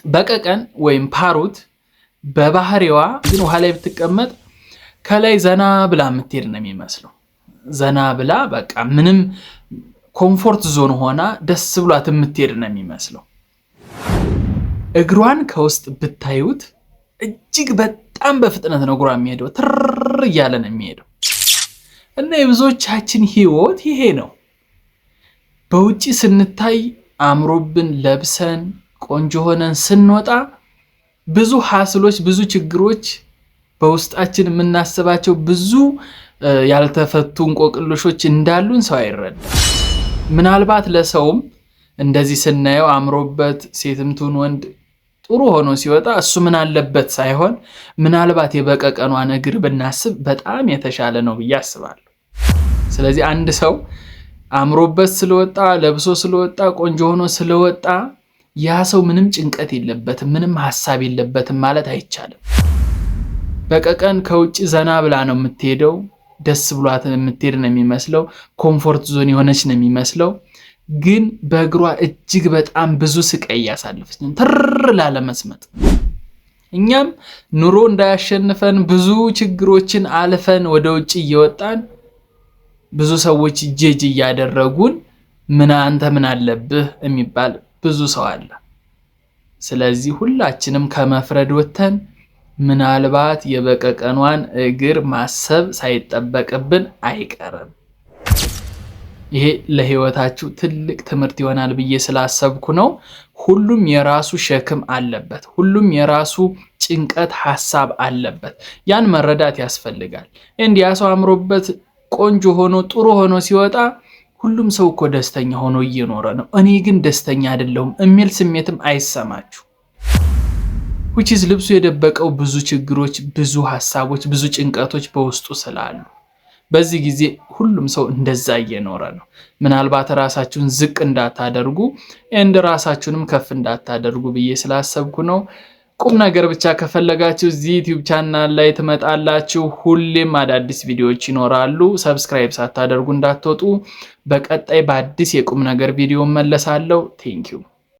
በቀቀን ወይም ፓሮት በባህሪዋ ግን ውሃ ላይ ብትቀመጥ ከላይ ዘና ብላ የምትሄድ ነው የሚመስለው። ዘና ብላ በቃ ምንም ኮምፎርት ዞን ሆና ደስ ብሏት የምትሄድ ነው የሚመስለው። እግሯን ከውስጥ ብታዩት እጅግ በጣም በፍጥነት ነው እግሯ የሚሄደው፣ ትር እያለ ነው የሚሄደው። እና የብዙዎቻችን ህይወት ይሄ ነው። በውጪ ስንታይ አምሮብን ለብሰን ቆንጆ ሆነን ስንወጣ ብዙ ሀስሎች፣ ብዙ ችግሮች በውስጣችን የምናስባቸው ብዙ ያልተፈቱ እንቆቅልሾች እንዳሉን ሰው አይረዳ። ምናልባት ለሰውም እንደዚህ ስናየው አምሮበት ሴትም ትሁን ወንድ ጥሩ ሆኖ ሲወጣ እሱ ምን አለበት ሳይሆን ምናልባት የበቀቀኗን እግር ብናስብ በጣም የተሻለ ነው ብዬ አስባለሁ። ስለዚህ አንድ ሰው አምሮበት ስለወጣ ለብሶ ስለወጣ ቆንጆ ሆኖ ስለወጣ ያ ሰው ምንም ጭንቀት የለበትም፣ ምንም ሐሳብ የለበትም ማለት አይቻልም። በቀቀን ከውጪ ዘና ብላ ነው የምትሄደው፣ ደስ ብሏት የምትሄድ ነው የሚመስለው፣ ኮምፎርት ዞን የሆነች ነው የሚመስለው። ግን በእግሯ እጅግ በጣም ብዙ ስቃይ ያሳልፈች ትር ላለመስመጥ። እኛም ኑሮ እንዳያሸንፈን ብዙ ችግሮችን አልፈን ወደ ውጪ እየወጣን ብዙ ሰዎች ጀጅ እያደረጉን አንተ ምን አለብህ የሚባል ብዙ ሰው አለ። ስለዚህ ሁላችንም ከመፍረድ ወተን ምናልባት የበቀቀኗን እግር ማሰብ ሳይጠበቅብን አይቀርም። ይሄ ለህይወታችሁ ትልቅ ትምህርት ይሆናል ብዬ ስላሰብኩ ነው። ሁሉም የራሱ ሸክም አለበት። ሁሉም የራሱ ጭንቀት ሐሳብ አለበት። ያን መረዳት ያስፈልጋል። እንዲያ ሰው አምሮበት ቆንጆ ሆኖ ጥሩ ሆኖ ሲወጣ ሁሉም ሰው እኮ ደስተኛ ሆኖ እየኖረ ነው፣ እኔ ግን ደስተኛ አይደለሁም የሚል ስሜትም አይሰማችሁ። which is ልብሱ የደበቀው ብዙ ችግሮች፣ ብዙ ሐሳቦች፣ ብዙ ጭንቀቶች በውስጡ ስላሉ በዚህ ጊዜ ሁሉም ሰው እንደዛ እየኖረ ነው። ምናልባት ራሳችሁን ዝቅ እንዳታደርጉ ራሳችሁንም ከፍ እንዳታደርጉ ብዬ ስላሰብኩ ነው። ቁም ነገር ብቻ ከፈለጋችሁ እዚህ ዩቲዩብ ቻናል ላይ ትመጣላችሁ። ሁሌም አዳዲስ ቪዲዮዎች ይኖራሉ። ሰብስክራይብ ሳታደርጉ እንዳትወጡ። በቀጣይ በአዲስ የቁም ነገር ቪዲዮ መለሳለሁ። ቴንክ ዩ